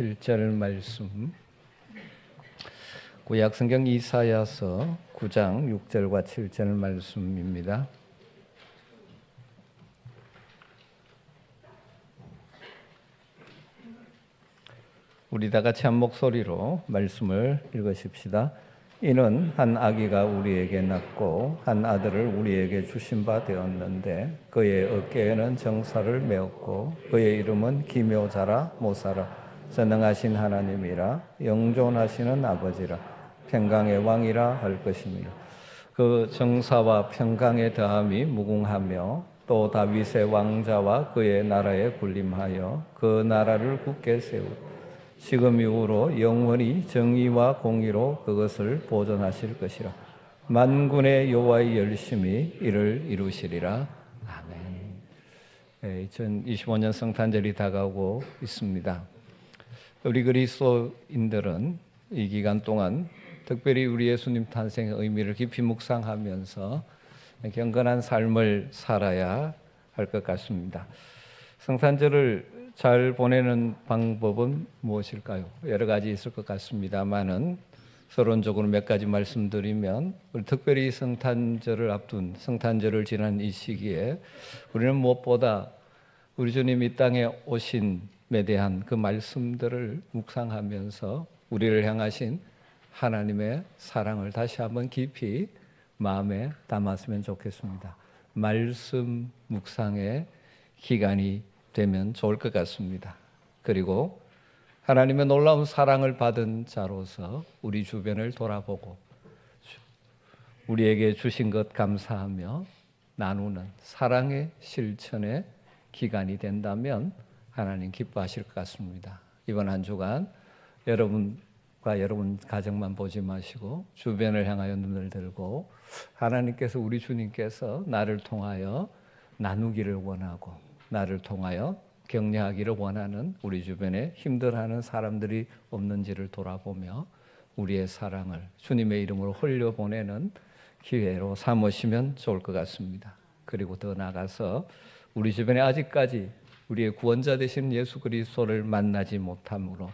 1절 말씀, 구약 성경 이사야서 9장 6절과 7절 말씀입니다. 우리 다 같이 한 목소리로 말씀을 읽으십시다. 이는 한 아기가 우리에게 낳고 한 아들을 우리에게 주신 바 되었는데 그의 어깨에는 정사를 메었고 그의 이름은 기묘자라 모사라 전능하신 하나님이라 영존하시는 아버지라 평강의 왕이라 할 것입니다. 그 정사와 평강의 더함이 무궁하며 또 다윗의 왕자와 그의 나라에 군림하여 그 나라를 굳게 세우고 지금 이후로 영원히 정의와 공의로 그것을 보존하실 것이라. 만군의 여호와의 열심히 이를 이루시리라. 아멘. 2025년 성탄절이 다가오고 있습니다. 우리 그리스도인들은 이 기간 동안 특별히 우리 예수님 탄생의 의미를 깊이 묵상하면서 경건한 삶을 살아야 할 것 같습니다. 성탄절을 잘 보내는 방법은 무엇일까요? 여러 가지 있을 것 같습니다만은 서론적으로 몇 가지 말씀드리면, 우리 특별히 성탄절을 앞둔, 성탄절을 지난 이 시기에 우리는 무엇보다 우리 주님 이 땅에 오심에 대한 그 말씀들을 묵상하면서 우리를 향하신 하나님의 사랑을 다시 한번 깊이 마음에 담았으면 좋겠습니다. 말씀 묵상의 기간이 되면 좋을 것 같습니다. 그리고 하나님의 놀라운 사랑을 받은 자로서 우리 주변을 돌아보고 우리에게 주신 것 감사하며 나누는 사랑의 실천의 기간이 된다면 하나님 기뻐하실 것 같습니다. 이번 한 주간 여러분과 여러분 가정만 보지 마시고 주변을 향하여 눈을 들고 하나님께서, 우리 주님께서 나를 통하여 나누기를 원하고 나를 통하여 격려하기를 원하는 우리 주변에 힘들어하는 사람들이 없는지를 돌아보며 우리의 사랑을 주님의 이름으로 흘려보내는 기회로 삼으시면 좋을 것 같습니다. 그리고 더 나아가서 우리 주변에 아직까지 우리의 구원자 되신 예수 그리스도를 만나지 못함으로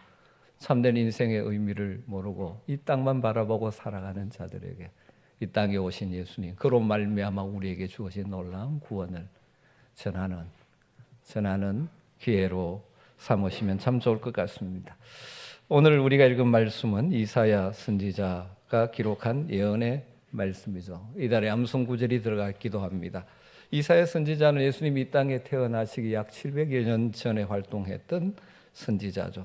참된 인생의 의미를 모르고 이 땅만 바라보고 살아가는 자들에게 이 땅에 오신 예수님, 그로 말미암아 우리에게 주어진 놀라운 구원을 전하는 기회로 삼으시면 참 좋을 것 같습니다. 오늘 우리가 읽은 말씀은 이사야 선지자가 기록한 예언의 말씀이죠. 이달에 암송 구절이 들어가 있기도 합니다. 이사야 선지자는 예수님이 이 땅에 태어나시기 약 700여 년 전에 활동했던 선지자죠.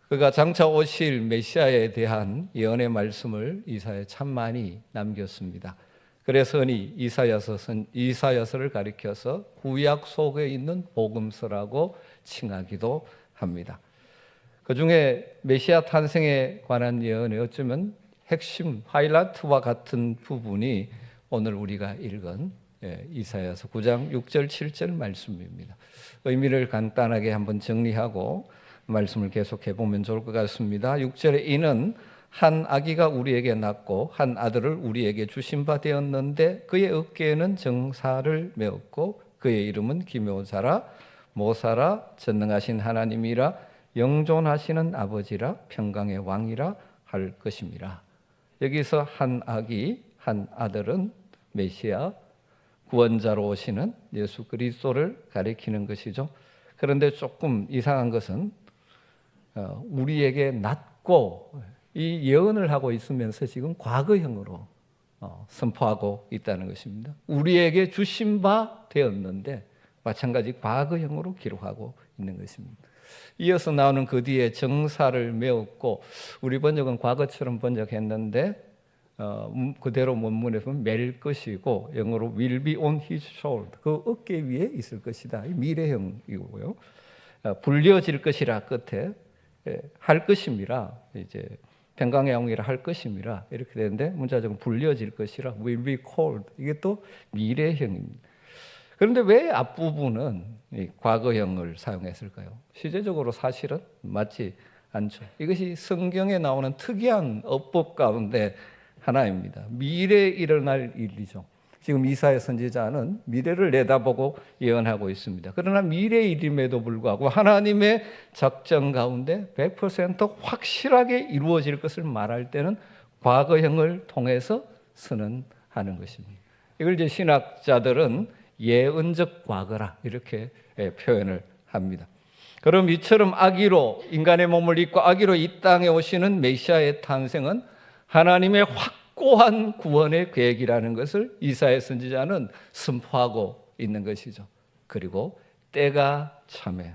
그가 장차 오실 메시아에 대한 예언의 말씀을 이사야에 참 많이 남겼습니다. 그래서 흔히 이사야서를 가리켜서 구약 속에 있는 복음서라고 칭하기도 합니다. 그 중에 메시아 탄생에 관한 예언의 어쩌면 핵심 하이라이트와 같은 부분이 오늘 우리가 읽은 이사야서 9장 6절 7절 말씀입니다. 의미를 간단하게 한번 정리하고 말씀을 계속해 보면 좋을 것 같습니다. 6절에 이는 한 아기가 우리에게 낳고 한 아들을 우리에게 주신 바 되었는데 그의 어깨에는 정사를 메었고 그의 이름은 기묘자라 모사라 전능하신 하나님이라 영존하시는 아버지라 평강의 왕이라 할 것임이라. 여기서 한 아기, 한 아들은 메시아 구원자로 오시는 예수 그리스도를 가리키는 것이죠. 그런데 조금 이상한 것은 우리에게 낳고 이 예언을 하고 있으면서 지금 과거형으로 선포하고 있다는 것입니다. 우리에게 주신 바 되었는데 마찬가지 과거형으로 기록하고 있는 것입니다. 이어서 나오는 그 뒤에 정사를 메었고, 우리 번역은 과거처럼 번역했는데 그대로 원문에 보면 맬 것이고 영어로 will be on his shoulder, 그 어깨 위에 있을 것이다. 미래형이고요. 불려질 것이라 끝에 할 것임이라, 이제 평강의 왕이라 할 것임이라 이렇게 되는데 문자적으로 불려질 것이라 will be called, 이게 또 미래형입니다. 그런데 왜 앞부분은 과거형을 사용했을까요? 시제적으로 사실은 맞지 않죠. 이것이 성경에 나오는 특이한 어법 가운데 하나입니다. 미래에 일어날 일이죠. 지금 이사야 선지자는 미래를 내다보고 예언하고 있습니다. 그러나 미래의 일임에도 불구하고 하나님의 작정 가운데 100% 확실하게 이루어질 것을 말할 때는 과거형을 통해서 선언하는 것입니다. 이걸 이제 신학자들은 예언적 과거라 이렇게 표현을 합니다. 그럼 이처럼 아기로 인간의 몸을 입고 아기로 이 땅에 오시는 메시아의 탄생은 하나님의 확고한 구원의 계획이라는 것을 이사야 선지자는 선포하고 있는 것이죠. 그리고 때가 참에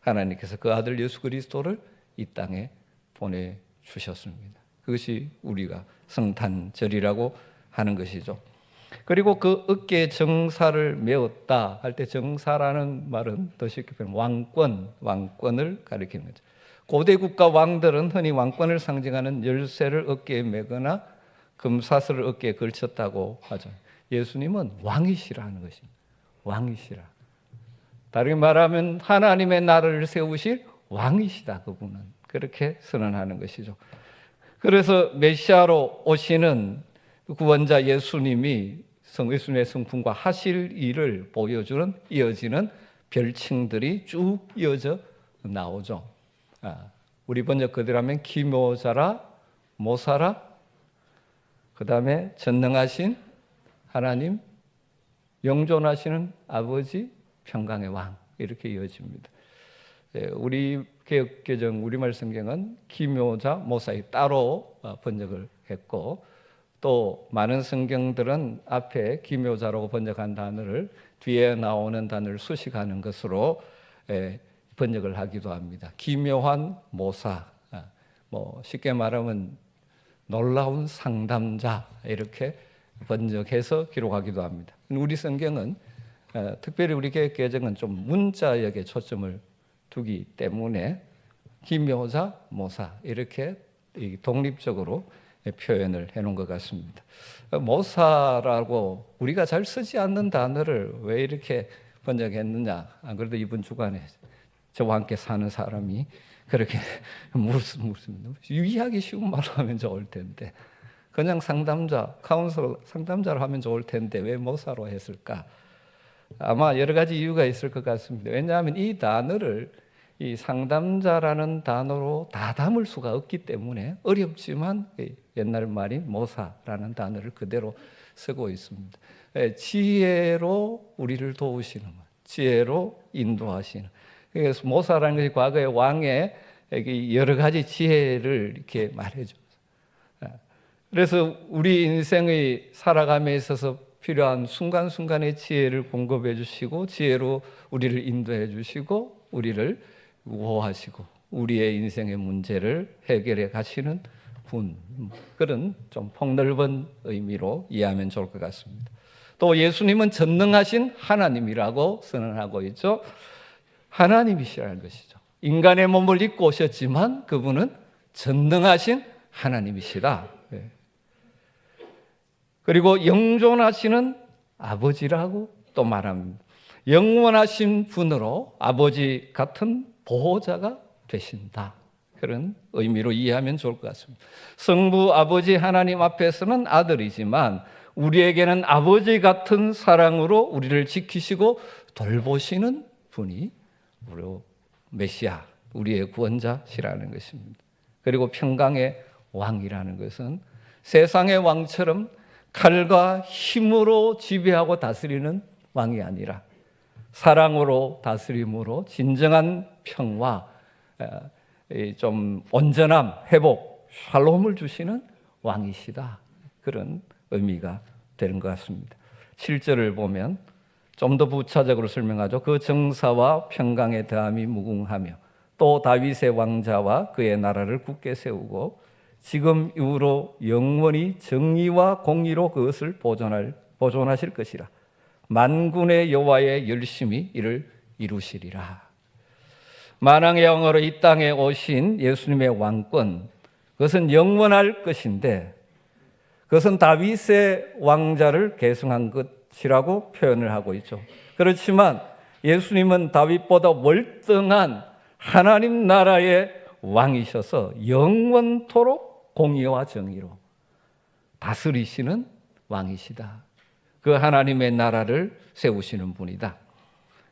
하나님께서 그 아들 예수 그리스도를 이 땅에 보내주셨습니다. 그것이 우리가 성탄절이라고 하는 것이죠. 그리고 그 어깨에 정사를 메었다 할 때 정사라는 말은 더 쉽게 표현하면 왕권을 가리키는 거죠. 고대 국가 왕들은 흔히 왕권을 상징하는 열쇠를 어깨에 메거나 금사슬을 어깨에 걸쳤다고 하죠. 예수님은 왕이시라는 것입니다. 왕이시라. 다르게 말하면 하나님의 나라를 세우실 왕이시다. 그분은 그렇게 선언하는 것이죠. 그래서 메시아로 오시는 구원자 예수님이 예수님의 성품과 하실 일을 보여주는 이어지는 별칭들이 쭉 이어져 나오죠. 우리 번역 그대로 하면 기묘자라, 모사라, 그 다음에 전능하신 하나님, 영존하시는 아버지, 평강의 왕 이렇게 이어집니다. 우리 개역개정 우리말 성경은 기묘자, 모사 따로 번역을 했고 또 많은 성경들은 앞에 기묘자라고 번역한 단어를 뒤에 나오는 단어를 수식하는 것으로 번역을 하기도 합니다. 기묘한 모사, 쉽게 말하면 놀라운 상담자 이렇게 번역해서 기록하기도 합니다. 우리 성경은 특별히 우리 개역개정은 좀 문자역에 초점을 두기 때문에 기묘자, 모사 이렇게 독립적으로 표현을 해놓은 것 같습니다. 모사라고 우리가 잘 쓰지 않는 단어를 왜 이렇게 번역했느냐? 안 그래도 이번 주간에 저와 함께 사는 사람이 그렇게 묻습니다. 이해하기 쉬운 말로 하면 좋을 텐데 그냥 상담자, 카운슬러, 상담자로 하면 좋을 텐데 왜 모사로 했을까? 아마 여러 가지 이유가 있을 것 같습니다. 왜냐하면 이 단어를 이 상담자라는 단어로 다 담을 수가 없기 때문에 어렵지만 옛날 말인 모사라는 단어를 그대로 쓰고 있습니다. 지혜로 우리를 도우시는, 지혜로 인도하시는. 그래서 모사라는 것이 과거의 왕의 여러 가지 지혜를 이렇게 말해줘. 그래서 우리 인생의 살아감에 있어서 필요한 순간순간의 지혜를 공급해 주시고 지혜로 우리를 인도해 주시고 우리를 우호하시고 우리의 인생의 문제를 해결해 가시는 분, 그런 좀 폭넓은 의미로 이해하면 좋을 것 같습니다. 또 예수님은 전능하신 하나님이라고 선언하고 있죠. 하나님이시라는 것이죠. 인간의 몸을 입고 오셨지만 그분은 전능하신 하나님이시다. 그리고 영존하시는 아버지라고 또 말합니다. 영원하신 분으로 아버지 같은 보호자가 되신다. 그런 의미로 이해하면 좋을 것 같습니다. 성부 아버지 하나님 앞에서는 아들이지만 우리에게는 아버지 같은 사랑으로 우리를 지키시고 돌보시는 분이 우리 메시아, 우리의 구원자시라는 것입니다. 그리고 평강의 왕이라는 것은 세상의 왕처럼 칼과 힘으로 지배하고 다스리는 왕이 아니라 사랑으로 다스림으로 진정한 평화, 좀 온전함, 회복, 샬롬을 주시는 왕이시다. 그런 의미가 되는 것 같습니다. 7절을 보면 좀 더 부차적으로 설명하죠. 그 정사와 평강의 다함이 무궁하며 또 다윗의 왕자와 그의 나라를 굳게 세우고 지금 이후로 영원히 정의와 공의로 그것을 보존하실 것이라. 만군의 여호와의 열심히 이를 이루시리라. 만왕의 왕으로 이 땅에 오신 예수님의 왕권, 그것은 영원할 것인데 그것은 다윗의 왕자를 계승한 것이라고 표현을 하고 있죠. 그렇지만 예수님은 다윗보다 월등한 하나님 나라의 왕이셔서 영원토록 공의와 정의로 다스리시는 왕이시다. 그 하나님의 나라를 세우시는 분이다.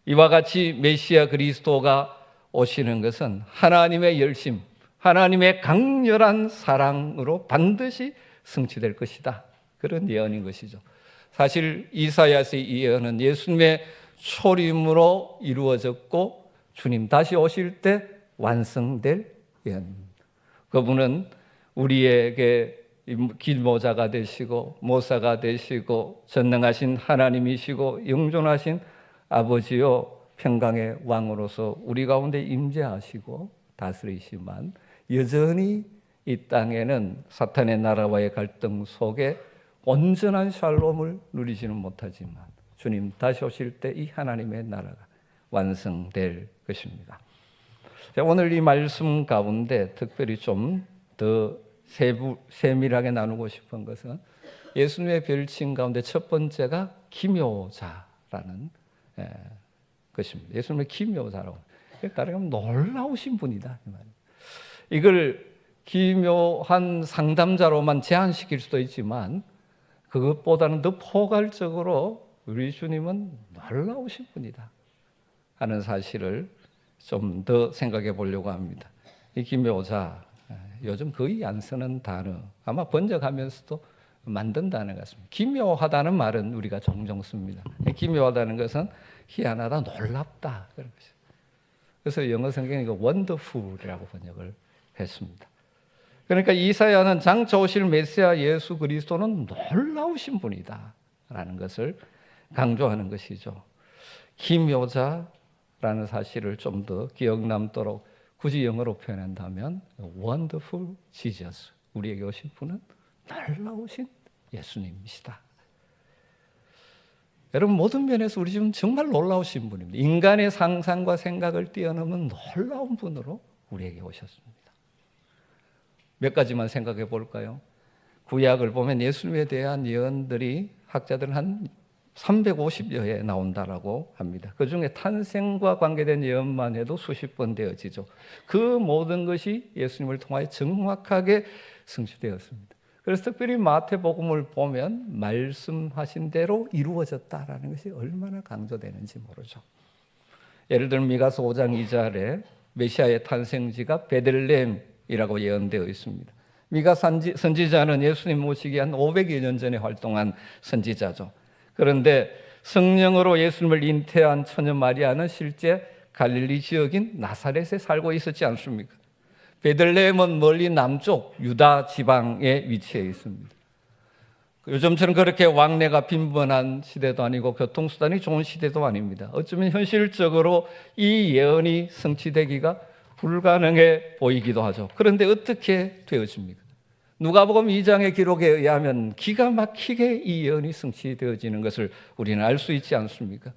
이와 같이 메시아 그리스도가 오시는 것은 하나님의 열심, 하나님의 강렬한 사랑으로 반드시 성취될 것이다. 그런 예언인 것이죠. 사실 이사야서의 이 예언은 예수님의 초림으로 이루어졌고 주님 다시 오실 때 완성될 예언입니다. 그분은 우리에게 길모자가 되시고 모사가 되시고 전능하신 하나님이시고 영존하신 아버지요 평강의 왕으로서 우리 가운데 임재하시고 다스리시만 여전히 이 땅에는 사탄의 나라와의 갈등 속에 온전한 샬롬을 누리지는 못하지만 주님 다시 오실 때 이 하나님의 나라가 완성될 것입니다. 오늘 이 말씀 가운데 특별히 좀 더 세밀하게 나누고 싶은 것은 예수님의 별칭 가운데 첫 번째가 기묘자라는 것입니다. 예수님의 기묘자라고. 따르면 놀라우신 분이다. 이걸 기묘한 상담자로만 제한시킬 수도 있지만 그것보다는 더 포괄적으로 우리 주님은 놀라우신 분이다 하는 사실을 좀 더 생각해 보려고 합니다. 이 기묘자, 요즘 거의 안 쓰는 단어, 아마 번역하면서도 만든 단어 같습니다. 기묘하다는 말은 우리가 종종 씁니다. 기묘하다는 것은 희한하다, 놀랍다 그런 것이죠. 그래서 영어 성경에 이거 wonderful이라고 번역을 했습니다. 그러니까 이사야는 장차 오실 메시아 예수 그리스도는 놀라우신 분이다 라는 것을 강조하는 것이죠. 기묘자라는 사실을 좀 더 기억 남도록 굳이 영어로 표현한다면 wonderful Jesus, 우리에게 오신 분은 놀라우신 예수님이시다. 여러분 모든 면에서 우리 지금 정말 놀라우신 분입니다. 인간의 상상과 생각을 뛰어넘은 놀라운 분으로 우리에게 오셨습니다. 몇 가지만 생각해 볼까요? 구약을 보면 예수님에 대한 예언들이 학자들은 한 350여 회 나온다라고 합니다. 그중에 탄생과 관계된 예언만 해도 수십 번 되어지죠. 그 모든 것이 예수님을 통하여 정확하게 성취되었습니다. 그래서 특별히 마태복음을 보면 말씀하신 대로 이루어졌다라는 것이 얼마나 강조되는지 모르죠. 예를 들면 미가서 5장 2절에 메시아의 탄생지가 베들레헴이라고 예언되어 있습니다. 미가 선지자는 예수님 모시기 한 500여 년 전에 활동한 선지자죠. 그런데 성령으로 예수님을 잉태한 처녀 마리아는 실제 갈릴리 지역인 나사렛에 살고 있었지 않습니까? 베들레헴은 멀리 남쪽 유다 지방에 위치해 있습니다. 요즘처럼 그렇게 왕래가 빈번한 시대도 아니고 교통수단이 좋은 시대도 아닙니다. 어쩌면 현실적으로 이 예언이 성취되기가 불가능해 보이기도 하죠. 그런데 어떻게 되어집니까? 누가복음 2장의 기록에 의하면 기가 막히게 이 예언이 성취되어지는 것을 우리는 알 수 있지 않습니까?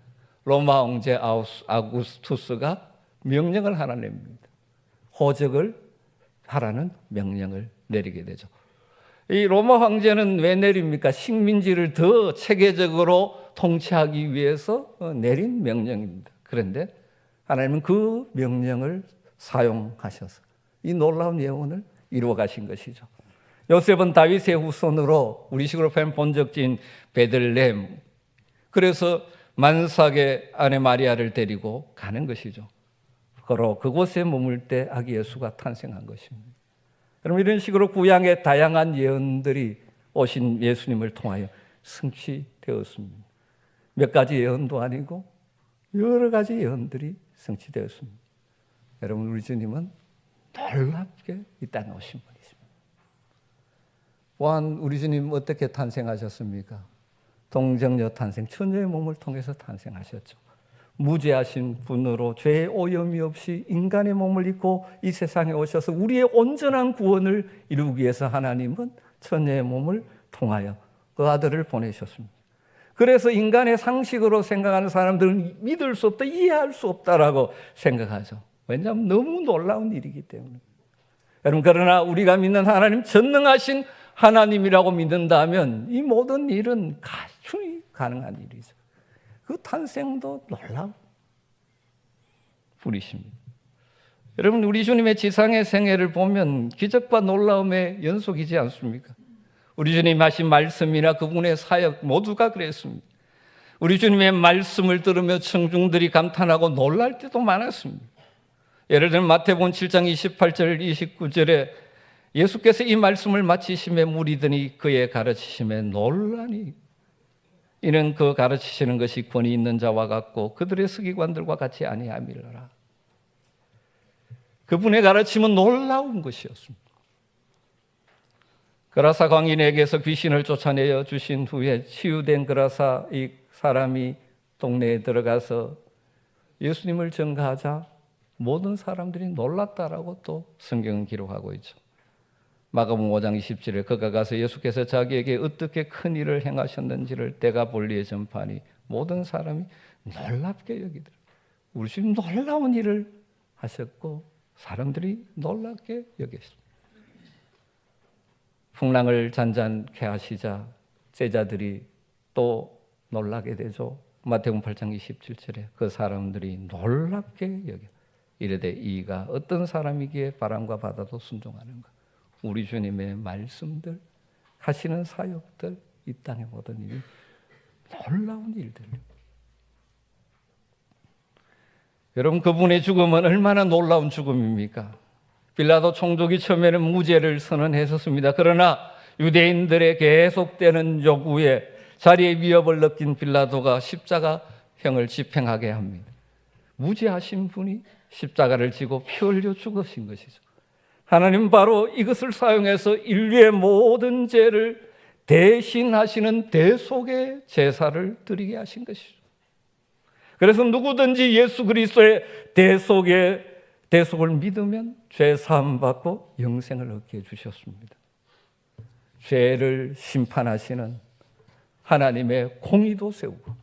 로마 황제 아우구스투스가 명령을 하나 냅니다. 호적을 하라는 명령을 내리게 되죠. 이 로마 황제는 왜 내립니까? 식민지를 더 체계적으로 통치하기 위해서 내린 명령입니다. 그런데 하나님은 그 명령을 사용하셔서 이 놀라운 예언을 이루어 가신 것이죠. 요셉은 다윗의 후손으로 우리식으로 표현 본적지인 베들레헴, 그래서 만삭의 아내 마리아를 데리고 가는 것이죠. 바로 그곳에 머물 때 아기 예수가 탄생한 것입니다. 여러분 이런 식으로 구약의 다양한 예언들이 오신 예수님을 통하여 성취되었습니다. 몇 가지 예언도 아니고 여러 가지 예언들이 성취되었습니다. 여러분 우리 주님은 놀랍게 이 땅에 오신 분이십니다. 또한 우리 주님 어떻게 탄생하셨습니까? 동정녀 탄생, 처녀의 몸을 통해서 탄생하셨죠. 무죄하신 분으로 죄의 오염이 없이 인간의 몸을 입고 이 세상에 오셔서 우리의 온전한 구원을 이루기 위해서 하나님은 처녀의 몸을 통하여 그 아들을 보내셨습니다. 그래서 인간의 상식으로 생각하는 사람들은 믿을 수 없다, 이해할 수 없다라고 생각하죠. 왜냐하면 너무 놀라운 일이기 때문에. 여러분 그러나 우리가 믿는 하나님, 전능하신 하나님이라고 믿는다면 이 모든 일은 가능히 가능한 일이죠. 그 탄생도 놀라운 분이십니다. 여러분 우리 주님의 지상의 생애를 보면 기적과 놀라움의 연속이지 않습니까? 우리 주님 하신 말씀이나 그분의 사역 모두가 그랬습니다. 우리 주님의 말씀을 들으며 청중들이 감탄하고 놀랄 때도 많았습니다. 예를 들면 마태복음 7장 28절 29절에 예수께서 이 말씀을 마치심에 무리들이 그의 가르치심에 놀라니 이는 그 가르치시는 것이 권위 있는 자와 같고 그들의 서기관들과 같이 아니함이라. 그분의 가르침은 놀라운 것이었습니다. 그라사 광인에게서 귀신을 쫓아내어 주신 후에 치유된 그라사 이 사람이 동네에 들어가서 예수님을 전가하자 모든 사람들이 놀랐다라고 또 성경은 기록하고 있죠. 마가복음 5장 20절에 그가 가서 예수께서 자기에게 어떻게 큰 일을 행하셨는지를 때가 볼리에 전파하니 모든 사람이 놀랍게 여기더라. 우리 주님 놀라운 일을 하셨고 사람들이 놀랍게 여겼습니다. 풍랑을 잔잔케 하시자 제자들이 또 놀라게 되죠. 마태복음 8장 27절에 그 사람들이 놀랍게 여겨 이르되 이가 어떤 사람이기에 바람과 바다도 순종하는가. 우리 주님의 말씀들, 하시는 사역들, 이 땅의 모든 일이 놀라운 일들. 여러분, 그분의 죽음은 얼마나 놀라운 죽음입니까? 빌라도 총독이 처음에는 무죄를 선언했었습니다. 그러나 유대인들의 계속되는 요구에 자리의 위협을 느낀 빌라도가 십자가형을 집행하게 합니다. 무죄하신 분이 십자가를 지고 피 흘려 죽으신 것이죠. 하나님 바로 이것을 사용해서 인류의 모든 죄를 대신하시는 대속의 제사를 드리게 하신 것이죠. 그래서 누구든지 예수 그리스도의 대속을 믿으면 죄 사함 받고 영생을 얻게 해주셨습니다. 죄를 심판하시는 하나님의 공의도 세우고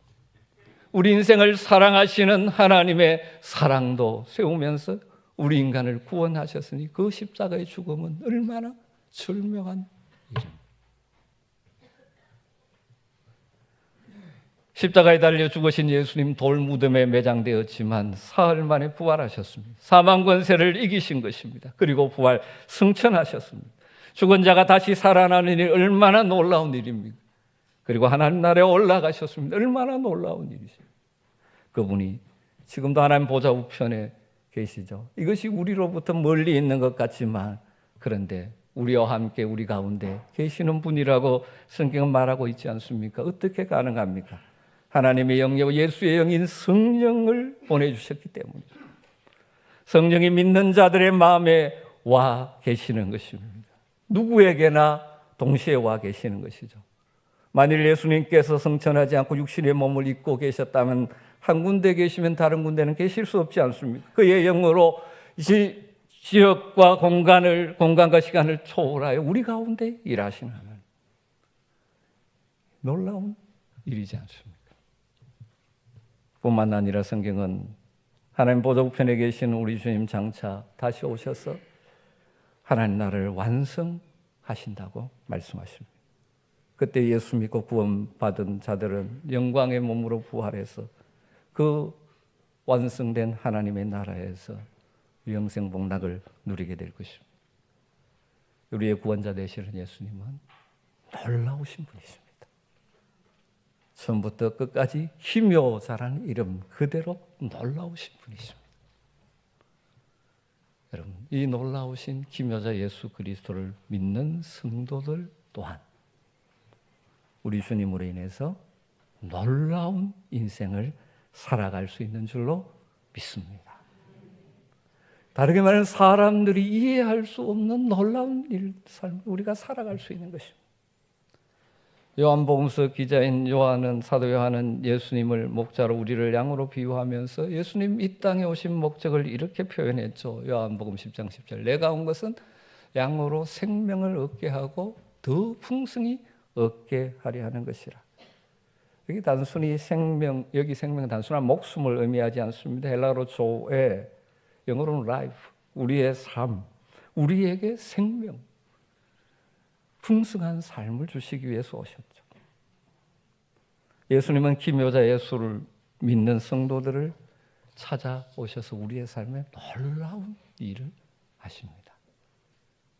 우리 인생을 사랑하시는 하나님의 사랑도 세우면서 우리 인간을 구원하셨으니 그 십자가의 죽음은 얼마나 절묘한 일입니다. 십자가에 달려 죽으신 예수님 돌무덤에 매장되었지만 사흘 만에 부활하셨습니다. 사망 권세를 이기신 것입니다. 그리고 부활 승천하셨습니다. 죽은 자가 다시 살아나는 일이 얼마나 놀라운 일입니까? 그리고 하나님 나라에 올라가셨습니다. 얼마나 놀라운 일이십니까? 그분이 지금도 하나님 보좌 우편에 계시죠. 이것이 우리로부터 멀리 있는 것 같지만 그런데 우리와 함께 우리 가운데 계시는 분이라고 성경은 말하고 있지 않습니까? 어떻게 가능합니까? 하나님의 영이요 예수의 영인 성령을 보내주셨기 때문이죠. 성령이 믿는 자들의 마음에 와 계시는 것입니다. 누구에게나 동시에 와 계시는 것이죠. 만일 예수님께서 성천하지 않고 육신의 몸을 입고 계셨다면 한 군데 계시면 다른 군데는 계실 수 없지 않습니까? 그의 영으로 지역과 공간과 시간을 초월하여 우리 가운데 일하시는 하나님. 놀라운 일이지 않습니까? 뿐만 아니라 성경은 하나님 보좌 우편에 계신 우리 주님 장차 다시 오셔서 하나님 나라를 완성하신다고 말씀하십니다. 그때 예수 믿고 구원받은 자들은 영광의 몸으로 부활해서 그 완성된 하나님의 나라에서 영생 복락을 누리게 될 것입니다. 우리의 구원자 되시는 예수님은 놀라우신 분이십니다. 처음부터 끝까지 기묘자라는 이름 그대로 놀라우신 분이십니다. 여러분, 이 놀라우신 기묘자 예수 그리스도를 믿는 성도들 또한 우리 주님으로 인해서 놀라운 인생을 살아갈 수 있는 줄로 믿습니다. 다르게 말하면 사람들이 이해할 수 없는 놀라운 삶을 우리가 살아갈 수 있는 것입니다. 요한복음서 기자인 사도 요한은 예수님을 목자로 우리를 양으로 비유하면서 예수님 이 땅에 오신 목적을 이렇게 표현했죠. 요한복음 10장 10절 내가 온 것은 양으로 생명을 얻게 하고 더 풍성히 얻게 하려 하는 것이라. 여기 단순히 여기 생명 단순한 목숨을 의미하지 않습니다. 헬라어로 조에, 영어로는 life, 우리의 삶, 우리에게 생명, 풍성한 삶을 주시기 위해서 오셨죠. 예수님은 기묘자 예수를 믿는 성도들을 찾아오셔서 우리의 삶에 놀라운 일을 하십니다.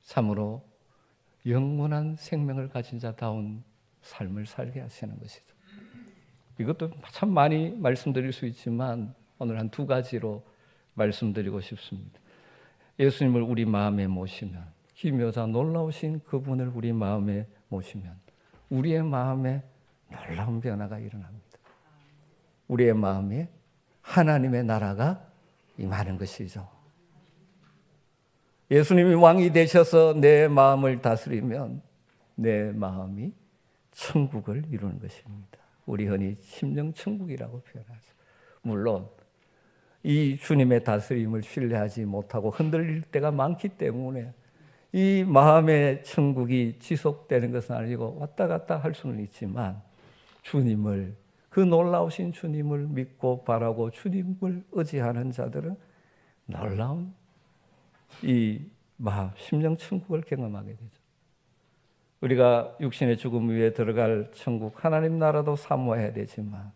참으로 영원한 생명을 가진 자다운 삶을 살게 하시는 것이죠. 이것도 참 많이 말씀드릴 수 있지만 오늘 한 두 가지로 말씀드리고 싶습니다. 예수님을 우리 마음에 모시면, 기묘자 놀라우신 그분을 우리 마음에 모시면 우리의 마음에 놀라운 변화가 일어납니다. 우리의 마음에 하나님의 나라가 임하는 것이죠. 예수님이 왕이 되셔서 내 마음을 다스리면 내 마음이 천국을 이루는 것입니다. 우리 흔히 심령천국이라고 표현하죠. 물론 이 주님의 다스림을 신뢰하지 못하고 흔들릴 때가 많기 때문에 이 마음의 천국이 지속되는 것은 아니고 왔다 갔다 할 수는 있지만 주님을, 그 놀라우신 주님을 믿고 바라고 주님을 의지하는 자들은 놀라운 이 마음, 심령천국을 경험하게 되죠. 우리가 육신의 죽음 위에 들어갈 천국, 하나님 나라도 사모해야 되지만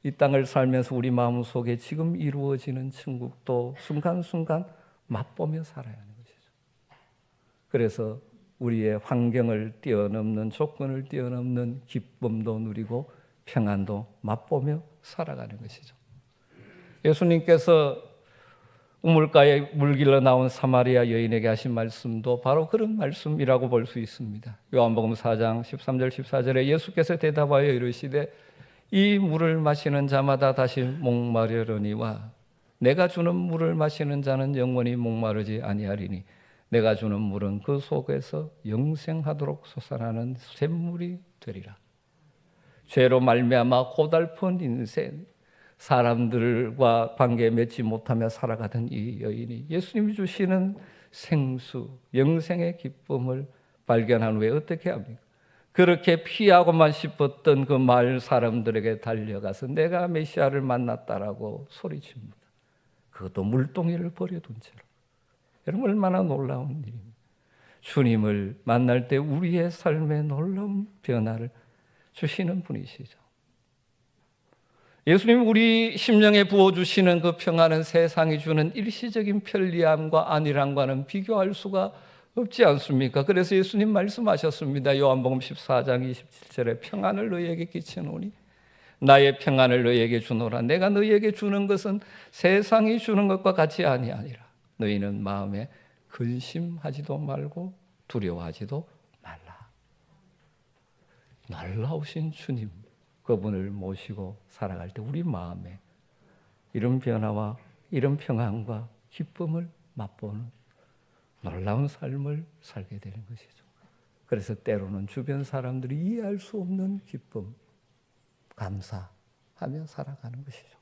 이 땅을 살면서 우리 마음 속에 지금 이루어지는 천국도 순간순간 맛보며 살아야 하는 것이죠. 그래서 우리의 환경을 뛰어넘는, 조건을 뛰어넘는 기쁨도 누리고 평안도 맛보며 살아가는 것이죠. 예수님께서 우물가에 물길러 나온 사마리아 여인에게 하신 말씀도 바로 그런 말씀이라고 볼 수 있습니다. 요한복음 4장 13절 14절에 예수께서 대답하여 이르시되 이 물을 마시는 자마다 다시 목마르려니와 내가 주는 물을 마시는 자는 영원히 목마르지 아니하리니 내가 주는 물은 그 속에서 영생하도록 솟아나는 샘물이 되리라. 죄로 말미암아 고달픈 인생, 사람들과 관계 맺지 못하며 살아가던 이 여인이 예수님이 주시는 생수, 영생의 기쁨을 발견한 후에 어떻게 합니까? 그렇게 피하고만 싶었던 그 마을 사람들에게 달려가서 내가 메시아를 만났다라고 소리칩니다. 그것도 물동이를 버려둔 채로. 여러분 얼마나 놀라운 일입니까? 주님을 만날 때 우리의 삶에 놀라운 변화를 주시는 분이시죠. 예수님 우리 심령에 부어주시는 그 평안은 세상이 주는 일시적인 편리함과 안일함과는 비교할 수가 없지 않습니까? 그래서 예수님 말씀하셨습니다. 요한복음 14장 27절에 평안을 너희에게 끼치노니 나의 평안을 너희에게 주노라. 내가 너희에게 주는 것은 세상이 주는 것과 같이 아니하니라. 너희는 마음에 근심하지도 말고 두려워하지도 말라. 놀라우신 주님, 그분을 모시고 살아갈 때 우리 마음에 이런 변화와 이런 평안과 기쁨을 맛보는 놀라운 삶을 살게 되는 것이죠. 그래서 때로는 주변 사람들이 이해할 수 없는 기쁨, 감사하며 살아가는 것이죠.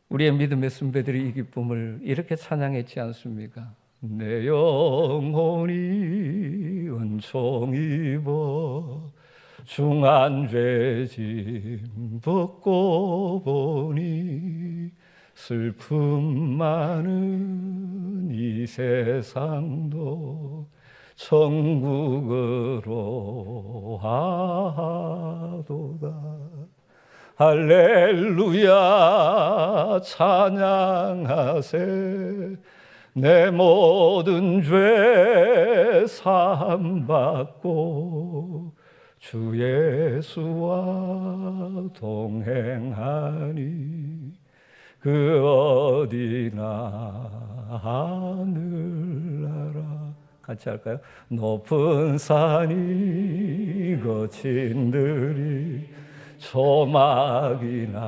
우리의 믿음의 선배들이 이 기쁨을 이렇게 찬양했지 않습니까? 내 영혼이 은총 입어 중한 죄짐 벗고 보니 슬픔 많은 이 세상도 천국으로 하도다. 할렐루야 찬양하세. 내 모든 죄 사함받고 주 예수와 동행하니 그 어디나 하늘나라. 같이 할까요? 높은 산이 거친 들이 초막이나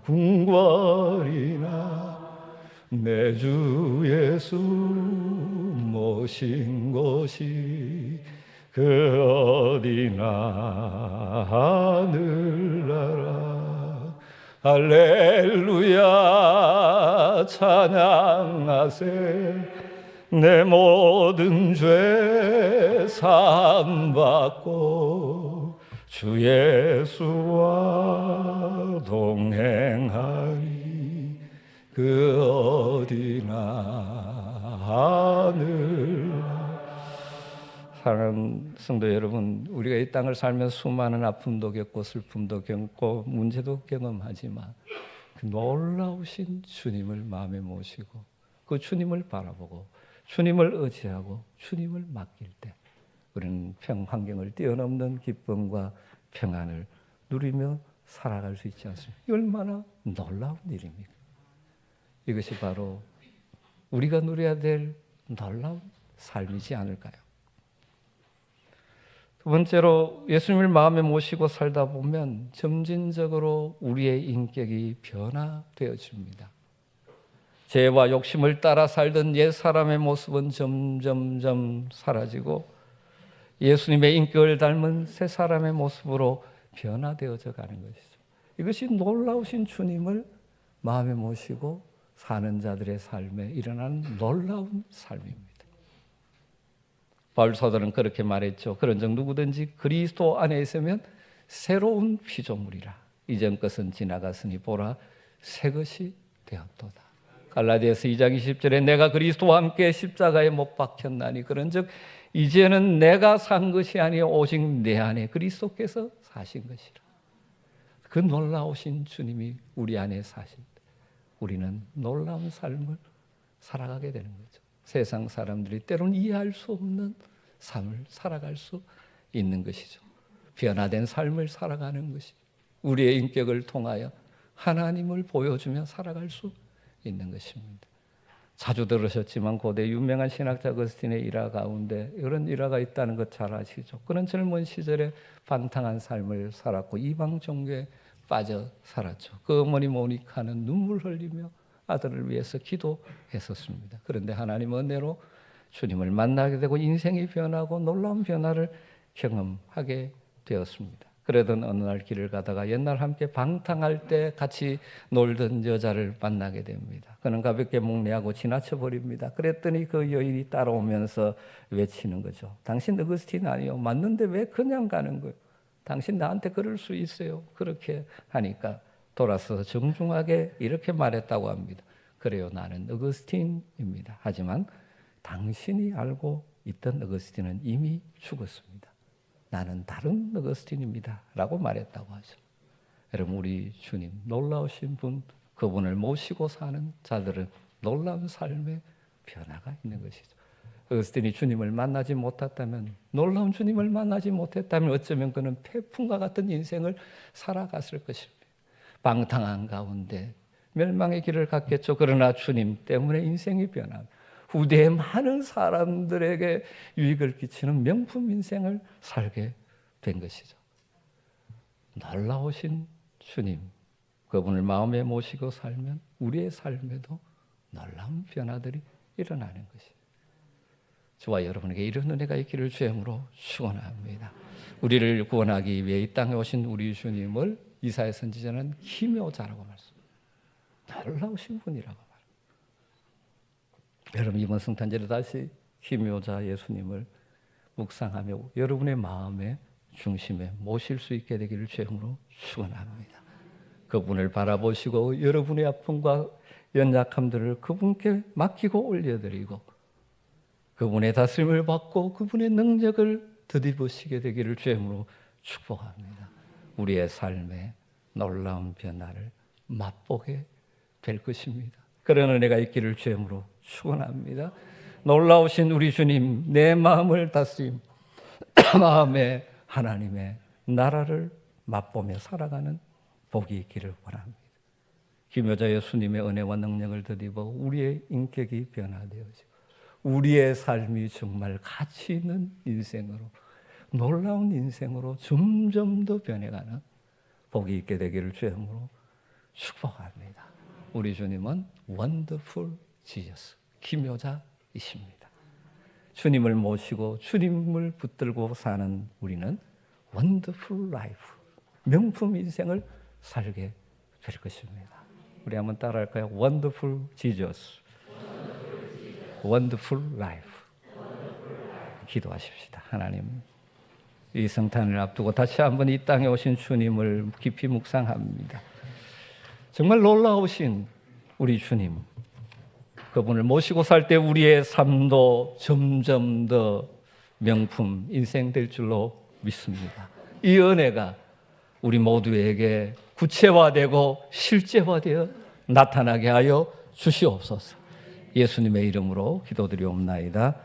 궁궐이나 내 주 예수 모신 곳이 그 어디나 하늘나라. 할렐루야 찬양하세. 내 모든 죄 사함받고 주 예수와 동행하니 그 어디나 하늘나라. 사랑하는 성도 여러분, 우리가 이 땅을 살면서 수많은 아픔도 겪고 슬픔도 겪고 문제도 경험하지만 그 놀라우신 주님을 마음에 모시고 그 주님을 바라보고 주님을 의지하고 주님을 맡길 때 우리는 환경을 뛰어넘는 기쁨과 평안을 누리며 살아갈 수 있지 않습니까? 얼마나 놀라운 일입니까? 이것이 바로 우리가 누려야 될 놀라운 삶이지 않을까요? 두 번째로 예수님을 마음에 모시고 살다 보면 점진적으로 우리의 인격이 변화되어집니다. 죄와 욕심을 따라 살던 옛 사람의 모습은 점점점 사라지고 예수님의 인격을 닮은 새 사람의 모습으로 변화되어져 가는 것이죠. 이것이 놀라우신 주님을 마음에 모시고 사는 자들의 삶에 일어나는 놀라운 삶입니다. 바울 사도는 그렇게 말했죠. 그런즉 누구든지 그리스도 안에 있으면 새로운 피조물이라. 이전 것은 지나갔으니 보라 새 것이 되었도다. 갈라디아서 2장 20절에 내가 그리스도와 함께 십자가에 못 박혔나니 그런즉 이제는 내가 산 것이 아니요 오직 내 안에 그리스도께서 사신 것이라. 그 놀라우신 주님이 우리 안에 사실 때 우리는 놀라운 삶을 살아가게 되는 거죠. 세상 사람들이 때로는 이해할 수 없는 삶을 살아갈 수 있는 것이죠. 변화된 삶을 살아가는 것이 우리의 인격을 통하여 하나님을 보여주며 살아갈 수 있는 것입니다. 자주 들으셨지만 고대 유명한 신학자 어거스틴의 일화 가운데 이런 일화가 있다는 것 잘 아시죠? 그는 젊은 시절에 방탕한 삶을 살았고 이방 종교에 빠져 살았죠. 그 어머니 모니카는 눈물 흘리며 아들을 위해서 기도했었습니다. 그런데 하나님 은혜로 주님을 만나게 되고 인생이 변하고 놀라운 변화를 경험하게 되었습니다. 그러던 어느 날 길을 가다가 옛날 함께 방탕할 때 같이 놀던 여자를 만나게 됩니다. 그는 가볍게 목례하고 지나쳐 버립니다. 그랬더니 그 여인이 따라오면서 외치는 거죠. 당신 어거스틴 아니요. 맞는데 왜 그냥 가는 거예요? 당신 나한테 그럴 수 있어요. 그렇게 하니까 돌아서서 정중하게 이렇게 말했다고 합니다. 그래요, 나는 어거스틴입니다. 하지만 당신이 알고 있던 어거스틴은 이미 죽었습니다. 나는 다른 어거스틴입니다. 라고 말했다고 하죠. 여러분, 우리 주님 놀라우신 분, 그분을 모시고 사는 자들은 놀라운 삶의 변화가 있는 것이죠. 어거스틴이 주님을 만나지 못했다면, 놀라운 주님을 만나지 못했다면 어쩌면 그는 태풍과 같은 인생을 살아갔을 것입니다. 방탕한 가운데 멸망의 길을 갔겠죠. 그러나 주님 때문에 인생이 변합니다. 후대의 많은 사람들에게 유익을 끼치는 명품 인생을 살게 된 것이죠. 놀라우신 주님, 그분을 마음에 모시고 살면 우리의 삶에도 놀라운 변화들이 일어나는 것이죠. 저와 여러분에게 이런 은혜가 있기를 주임으로 축원합니다. 우리를 구원하기 위해 이 땅에 오신 우리 주님을 이사야 선지자는 기묘자라고 말씀합니다. 놀라우신 분이라고 말합니다. 여러분, 이번 성탄절에 다시 기묘자 예수님을 묵상하며 여러분의 마음의 중심에 모실 수 있게 되기를 주임으로 축원합니다. 그분을 바라보시고 여러분의 아픔과 연약함들을 그분께 맡기고 올려드리고 그분의 다스림을 받고 그분의 능력을 덧입으시게 되기를 주임으로 축복합니다. 우리의 삶에 놀라운 변화를 맛보게 될 것입니다. 그런 은혜가 있기를 주임으로 축원합니다. 놀라우신 우리 주님, 내 마음을 다스림, 마음에 하나님의 나라를 맛보며 살아가는 복이 있기를 원합니다. 기묘자 예수님의 은혜와 능력을 덧입어 우리의 인격이 변화되어지고 우리의 삶이 정말 가치 있는 인생으로, 놀라운 인생으로 점점 더 변해가는 복이 있게 되기를 주임으로 축복합니다. 우리 주님은 원더풀 지저스, 기묘자이십니다. 주님을 모시고 주님을 붙들고 사는 우리는 원더풀 라이프, 명품 인생을 살게 될 것입니다. 우리 한번 따라할까요? 원더풀 지저스, 원더풀 라이프. 기도하십시다. 하나님, 이 성탄을 앞두고 다시 한번 이 땅에 오신 주님을 깊이 묵상합니다. 정말 놀라우신 우리 주님, 그분을 모시고 살 때 우리의 삶도 점점 더 명품 인생 될 줄로 믿습니다. 이 은혜가 우리 모두에게 구체화되고 실제화되어 나타나게 하여 주시옵소서. 예수님의 이름으로 기도드리옵나이다.